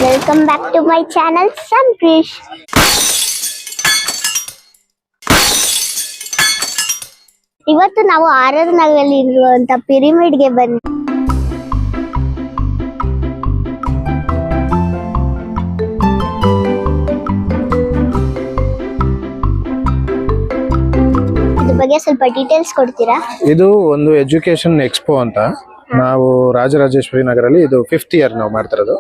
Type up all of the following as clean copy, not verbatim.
Welcome back to my channel Sampreesh. ಇವತ್ತು ನಾವು RR. ನಗರಲ್ಲಿ ಇರುವಂತ ಪಿರಮಿಡ್ಗೆ ಬಂದು ಇದ್ರ ಬಗ್ಗೆ ಸ್ವಲ್ಪ ಡೀಟೇಲ್ಸ್ ಕೊಡ್ತೀರಾ? ಇದು ಒಂದು ಎಜುಕೇಶನ್ ಎಕ್ಸ್ಪೋ ಅಂತ. ನಾವು ರಾಜರಾಜೇಶ್ವರಿ ನಗರಲ್ಲಿ ಇದು 5th ಇಯರ್ ನಾವು ಮಾಡ್ತಿರೋದು.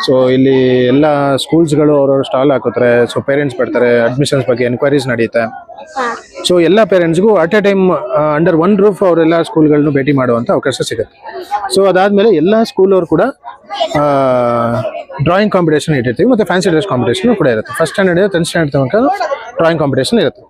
ಸೊ ಇಲ್ಲಿ ಎಲ್ಲ ಸ್ಕೂಲ್ಸ್ಗಳು ಅವ್ರವ್ರ ಸ್ಟಾಲ್ ಹಾಕುತ್ತಾರೆ. ಸೊ ಪೇರೆಂಟ್ಸ್ ಬರ್ತಾರೆ, ಅಡ್ಮಿಷನ್ಸ್ ಬಗ್ಗೆ ಎನ್ಕ್ವೈರೀಸ್ ನಡೆಯುತ್ತೆ. ಸೊ ಎಲ್ಲ ಪೇರೆಂಟ್ಸ್ಗೂ at a time under one roof ಅವರೆಲ್ಲ ಸ್ಕೂಲ್ಗಳನ್ನು ಭೇಟಿ ಮಾಡುವಂತ ಅವಕಾಶ ಸಿಗುತ್ತೆ. ಸೊ ಅದಾದ್ಮೇಲೆ ಎಲ್ಲ ಸ್ಕೂಲ್ ಅವರು ಕೂಡ ಡ್ರಾಯಿಂಗ್ ಕಾಂಪಿಟೇಷನ್ ಇಟ್ಟಿರ್ತೀವಿ, ಮತ್ತೆ ಫ್ಯಾನ್ಸಿ ಡ್ರೆಸ್ ಕಾಂಪಿಟೇಷನ್ ಕೂಡ ಇರುತ್ತೆ. ಫಸ್ಟ್ ಸ್ಟ್ಯಾಂಡರ್ಡ್ 10th ಸ್ಟ್ಯಾಂಡರ್ಡ್ ತನಕ ಡ್ರಾಯಿಂಗ್ ಕಾಂಪಿಟೇಷನ್ ಇರುತ್ತೆ.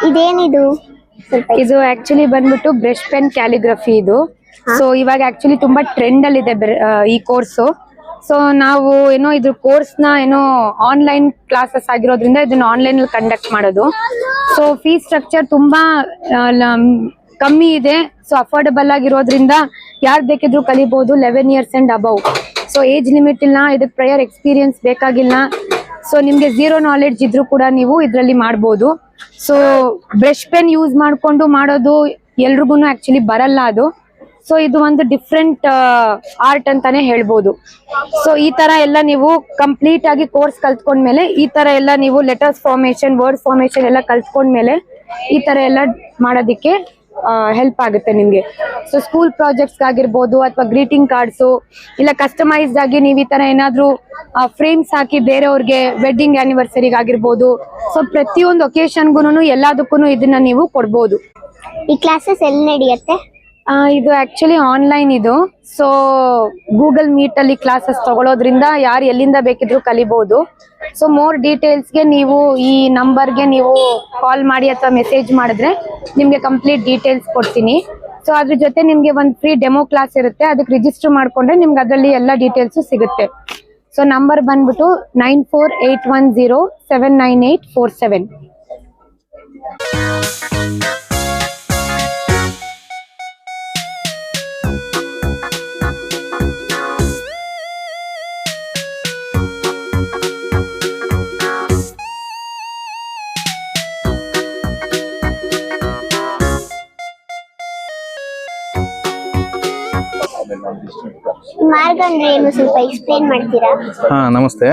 ಇದೇನಿದು? ಇದು ಆಕ್ಚುಲಿ ಬಂದ್ಬಿಟ್ಟು ಬ್ರಷ್ ಪೆನ್ ಕ್ಯಾಲಿಗ್ರಫಿ ಇದು. ಸೊ ಇವಾಗ ಆಕ್ಚುಲಿ ತುಂಬಾ ಟ್ರೆಂಡ್ ಅಲ್ಲಿ ಇದೆ ಈ ಕೋರ್ಸ್. ಸೊ ನಾವು ಏನೋ ಇದ್ರ ಕೋರ್ಸ್ ನ ಏನೋ ಆನ್ಲೈನ್ ಕ್ಲಾಸಸ್ ಆಗಿರೋದ್ರಿಂದ ಇದನ್ನ ಆನ್ಲೈನ್ ಅಲ್ಲಿ ಕಂಡಕ್ಟ್ ಮಾಡೋದು. ಸೊ ಫೀಸ್ ಸ್ಟ್ರಕ್ಚರ್ ತುಂಬಾ ಕಮ್ಮಿ ಇದೆ. ಸೊ ಅಫೋರ್ಡಬಲ್ ಆಗಿರೋದ್ರಿಂದ ಯಾರು ಬೇಕಿದ್ರು ಕಲಿಬಹುದು, 11 years and above. So age limit ಇಲ್ಲ, ಇದಕ್ಕೆ ಪ್ರಯರ್ ಎಕ್ಸ್ಪೀರಿಯನ್ಸ್ ಬೇಕಾಗಿಲ್ಲ. ಸೊ ನಿಮ್ಗೆ ಝೀರೋ ನಾಲೆಡ್ಜ್ ಇದ್ರೂ ಕೂಡ ನೀವು ಇದರಲ್ಲಿ ಮಾಡ್ಬೋದು. ಸೊ ಬ್ರಷ್ ಪೆನ್ ಯೂಸ್ ಮಾಡ್ಕೊಂಡು ಮಾಡೋದು ಎಲ್ರಿಗೂ ಆಕ್ಚುಲಿ ಬರಲ್ಲ ಅದು. ಸೊ ಇದು ಒಂದು ಡಿಫ್ರೆಂಟ್ ಆರ್ಟ್ ಅಂತಾನೆ ಹೇಳ್ಬೋದು. ಸೊ ಈ ತರ ಎಲ್ಲ ನೀವು ಕಂಪ್ಲೀಟ್ ಆಗಿ ಕೋರ್ಸ್ ಕಲ್ತ್ಕೊಂಡ್ಮೇಲೆ ಈ ತರ ಎಲ್ಲ ನೀವು ಲೆಟರ್ಸ್ ಫಾರ್ಮೇಶನ್, ವರ್ಡ್ ಫಾರ್ಮೇಶನ್ ಎಲ್ಲ ಕಲ್ತ್ಕೊಂಡ್ಮೇಲೆ ಈ ತರ ಎಲ್ಲ ಮಾಡೋದಿಕ್ಕೆ ಹೆಲ್ಪ್ ಆಗುತ್ತೆ ನಿಮ್ಗೆ. ಸೊ ಸ್ಕೂಲ್ ಪ್ರಾಜೆಕ್ಟ್ಸ್ ಆಗಿರ್ಬೋದು, ಅಥವಾ ಗ್ರೀಟಿಂಗ್ ಕಾರ್ಡ್ಸು, ಇಲ್ಲ ಕಸ್ಟಮೈಸ್ಡ್ ಆಗಿ ನೀವು ಈ ತರ ಏನಾದ್ರು ಫ್ರೇಮ್ಸ್ ಹಾಕಿ ಬೇರೆಯವ್ರಿಗೆ ವೆಡ್ಡಿಂಗ್ ಆನಿವರ್ಸರಿಗೆ ಆಗಿರ್ಬೋದು. ಸೊ ಪ್ರತಿಯೊಂದು ಒಕೇಶನ್ಗೂ ಎಲ್ಲದಕ್ಕೂ ಇದನ್ನ ನೀವು ಕೊಡ್ಬೋದು. ಈ ಕ್ಲಾಸಸ್ ಎಲ್ಲಿ ನಡೆಯುತ್ತೆ? ಇದು ಆಕ್ಚುಲಿ ಆನ್ಲೈನ್ ಇದು. ಸೊ ಗೂಗಲ್ ಮೀಟ್ ಅಲ್ಲಿ ಕ್ಲಾಸಸ್ ತಗೊಳ್ಳೋದ್ರಿಂದ ಯಾರು ಎಲ್ಲಿಂದ ಬೇಕಿದ್ರು ಕಲಿಬಹುದು. ಸೊ ಮೋರ್ ಡೀಟೇಲ್ಸ್ಗೆ ನೀವು ಈ ನಂಬರ್ಗೆ ನೀವು ಕಾಲ್ ಮಾಡಿ ಅಥವಾ ಮೆಸೇಜ್ ಮಾಡಿದ್ರೆ ನಿಮ್ಗೆ ಕಂಪ್ಲೀಟ್ ಡೀಟೇಲ್ಸ್ ಕೊಡ್ತೀನಿ. ಸೊ ಅದ್ರ ಜೊತೆ ನಿಮ್ಗೆ ಒಂದು ಫ್ರೀ ಡೆಮೋ ಕ್ಲಾಸ್ ಇರುತ್ತೆ, ಅದಕ್ಕೆ ರಿಜಿಸ್ಟರ್ ಮಾಡ್ಕೊಂಡ್ರೆ ನಿಮ್ಗೆ ಅದರಲ್ಲಿ ಎಲ್ಲ ಡೀಟೇಲ್ಸ್ ಸಿಗುತ್ತೆ. ಸೊ ನಂಬರ್ ಬಂದ್ಬಿಟ್ಟು 9481079847. ಮಾರ್ಗ ಅಂದ್ರೆ ಏನು, ಸ್ವಲ್ಪ ಎಕ್ಸ್ಪ್ಲೇನ್ ಮಾಡ್ತೀರಾ? ನಮಸ್ತೆ.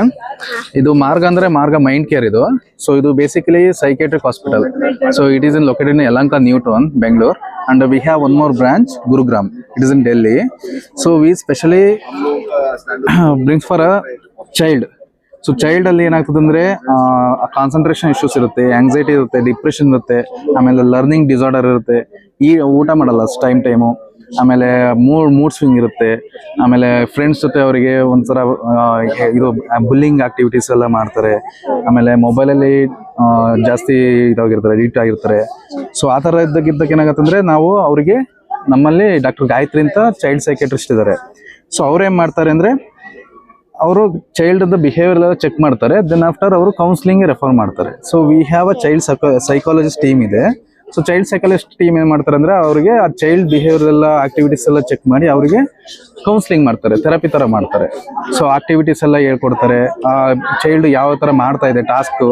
ಇದು ಮಾರ್ಗ ಅಂದ್ರೆ ಮಾರ್ಗ ಮೈಂಡ್ ಕೇರ್ ಇದು. ಸೊ ಇದು basically psychiatric hospital. So it is in located in Yelahanka new town, Bengaluru, and we have one more branch, Gurugram. It is in Delhi. So we specially brings for a child. So child ಅಲ್ಲಿ ಏನಾಗ್ತದೆ ಅಂದ್ರೆ concentration issues ಇರುತ್ತೆ, anxiety ಇರುತ್ತೆ, depression ಇರುತ್ತೆ, ಆಮೇಲೆ learning disorder ಇರುತ್ತೆ, ಈ ಊಟ ಮಾಡಲ್ಲ ಟೈಮು, ಆಮೇಲೆ ಮೂಡ್ ಸ್ವಿಂಗ್ ಇರುತ್ತೆ, ಆಮೇಲೆ ಫ್ರೆಂಡ್ಸ್ ಜೊತೆ ಅವರಿಗೆ ಒಂಥರ ಇದು ಬುಲ್ಲಿಂಗ್ ಆಕ್ಟಿವಿಟೀಸ್ ಎಲ್ಲ ಮಾಡ್ತಾರೆ, ಆಮೇಲೆ ಮೊಬೈಲಲ್ಲಿ ಜಾಸ್ತಿ ಇದಾಗಿರ್ತಾರೆ, ಅಡಿಕ್ಟ್ ಆಗಿರ್ತಾರೆ. ಸೊ ಆ ಥರ ಇದ್ದಕ್ಕೆ ಏನಾಗತ್ತಂದ್ರೆ ನಾವು ಅವರಿಗೆ ನಮ್ಮಲ್ಲಿ ಡಾಕ್ಟರ್ ಗಾಯತ್ರಿ ಅಂತ ಚೈಲ್ಡ್ ಸೈಕಿಯಾಟ್ರಿಸ್ಟ್ ಇದ್ದಾರೆ. ಸೊ ಅವ್ರೇನ್ ಮಾಡ್ತಾರೆ ಅಂದ್ರೆ ಅವರು ಚೈಲ್ಡ್ ಬಿಹೇವಿಯರ್ ಎಲ್ಲ ಚೆಕ್ ಮಾಡ್ತಾರೆ. ದೆನ್ ಆಫ್ಟರ್ ಅವರು ಕೌನ್ಸಿಲಿಂಗ್ ರೆಫರ್ ಮಾಡ್ತಾರೆ. So we have a child psychologist team ಇದೆ. ಸೊ ಚೈಲ್ಡ್ ಸೈಕಾಲಜಿಸ್ಟ್ ಟೀಮ್ ಏನ್ ಮಾಡ್ತಾರೆ ಅಂದ್ರೆ ಅವರಿಗೆ ಆ ಚೈಲ್ಡ್ ಬಿಹೇವಿಯರ್ ಎಲ್ಲ ಆಕ್ಟಿವಿಟೀಸ್ ಎಲ್ಲ ಚೆಕ್ ಮಾಡಿ ಅವರಿಗೆ ಕೌನ್ಸಿಲಿಂಗ್ ಮಾಡ್ತಾರೆ, ಥೆರಪಿ ತರ ಮಾಡ್ತಾರೆ. ಸೊ ಆಕ್ಟಿವಿಟೀಸ್ ಎಲ್ಲ ಹೇಳ್ಕೊಡ್ತಾರೆ, ಆ ಚೈಲ್ಡ್ ಯಾವ ತರ ಮಾಡ್ತಾ ಇದೆ ಟಾಸ್ಕ್,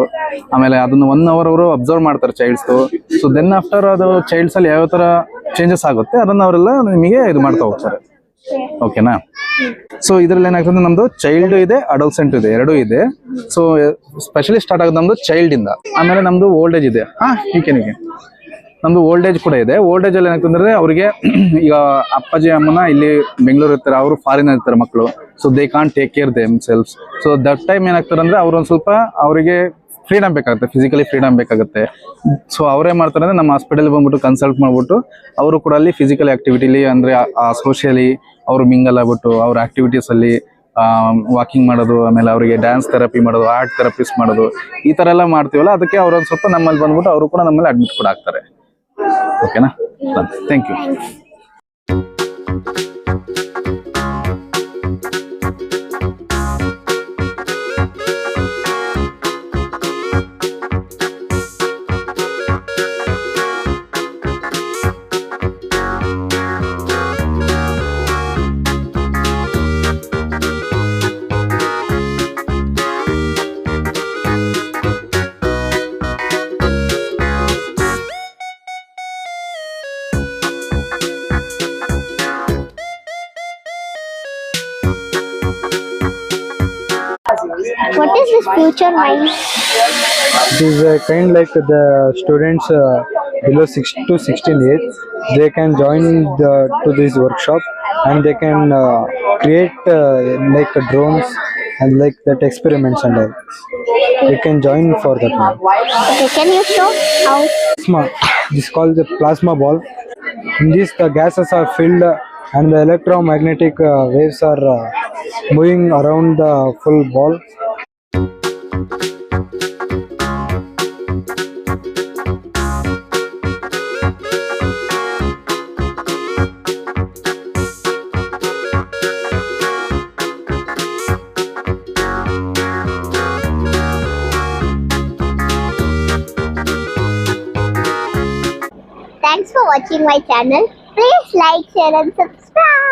ಆಮೇಲೆ ಅದನ್ನ 1 hour ಅವರು ಅಬ್ಸರ್ವ್ ಮಾಡ್ತಾರೆ ಚೈಲ್ಡ್ಸ್. ಸೊ ದೆನ್ ಆಫ್ಟರ್ ಅದು ಚೈಲ್ಡ್ಸ್ ಅಲ್ಲಿ ಯಾವ ತರ ಚೇಂಜಸ್ ಆಗುತ್ತೆ ಅದನ್ನ ಅವರೆಲ್ಲ ನಿಮಗೆ ಇದು ಮಾಡ್ತಾ ಹೋಗ್ತಾರೆ. ಓಕೆನಾ? ಸೊ ಇದ್ರಲ್ಲಿ ಏನಾಗ್ತದೆ, ನಮ್ದು ಚೈಲ್ಡ್ ಇದೆ, ಅಡಲ್ಸೆಂಟ್ ಇದೆ, ಎರಡೂ ಇದೆ. ಸೊ ಸ್ಪೆಷಲಿ ಸ್ಟಾರ್ಟ್ ಆಗೋದು ನಮ್ದು ಚೈಲ್ಡ್ ಇಂದ. ಆಮೇಲೆ ನಮ್ದು ಓಲ್ಡ್ ಏಜ್ ಇದೆ. ಹೀಗೆ ನಮ್ದು ಓಲ್ಡ್ ಏಜ್ ಕೂಡ ಇದೆ. ಓಲ್ಡ್ ಏಜ್ ಅಲ್ಲಿ ಏನಾಗ್ತಂದ್ರೆ ಅವರಿಗೆ ಈಗ ಅಪ್ಪಾಜಿ ಅಮ್ಮನ ಇಲ್ಲಿ ಬೆಂಗಳೂರು ಇರ್ತಾರೆ, ಅವರು ಫಾರಿನ್ ಇರ್ತಾರೆ ಮಕ್ಕಳು. So they can't take care them selves. So that time ಏನಾಗ್ತಾರೆ ಅಂದ್ರೆ ಅವ್ರು ಒಂದ್ ಸ್ವಲ್ಪ ಅವರಿಗೆ ಫ್ರೀಡಮ್ ಬೇಕಾಗುತ್ತೆ, ಫಿಸಿಕಲಿ ಫ್ರೀಡಮ್ ಬೇಕಾಗುತ್ತೆ. ಸೊ ಅವ್ರೇನ್ ಮಾಡ್ತಾರೆ ಅಂದ್ರೆ ನಮ್ಮ ಹಾಸ್ಪಿಟಲ್ ಬಂದ್ಬಿಟ್ಟು ಕನ್ಸಲ್ಟ್ ಮಾಡ್ಬಿಟ್ಟು ಅವರು ಕೂಡ ಅಲ್ಲಿ ಫಿಸಿಕಲ್ ಆಕ್ಟಿವಿಟಿಲಿ ಅಂದ್ರೆ ಸೋಷಿಯಲಿ ಅವರು ಮಿಂಗಲ್ ಆಗ್ಬಿಟ್ಟು ಅವ್ರ ಆಕ್ಟಿವಿಟೀಸ್ ಅಲ್ಲಿ ವಾಕಿಂಗ್ ಮಾಡೋದು, ಆಮೇಲೆ ಅವರಿಗೆ ಡ್ಯಾನ್ಸ್ ಥೆರಪಿ ಮಾಡೋದು, ಆರ್ಟ್ ಥೆರಪಿಸ್ ಮಾಡೋದು, ಈ ತರ ಎಲ್ಲ ಮಾಡ್ತೀವಲ್ಲ, ಅದಕ್ಕೆ ಅವ್ರೊಂದ್ ಸ್ವಲ್ಪ ನಮ್ಮಲ್ಲಿ ಬಂದ್ಬಿಟ್ಟು ಅವರು ಕೂಡ ನಮ್ಮಲ್ಲಿ ಅಡ್ಮಿಟ್ ಕೂಡ ಆಗ್ತಾರೆ. ಓಕೆನಾ? Thank you. What is this future mind? It is kind like the students below 6 to 16 age. They can join to this workshop and they can create like drones and like that experiments and all. They can join for that one. Okay, can you show how? Plasma. This is called the plasma ball. In this, the gases are filled and the electromagnetic waves are moving around the full ball. Thanks for watching my channel. Please like, share and subscribe.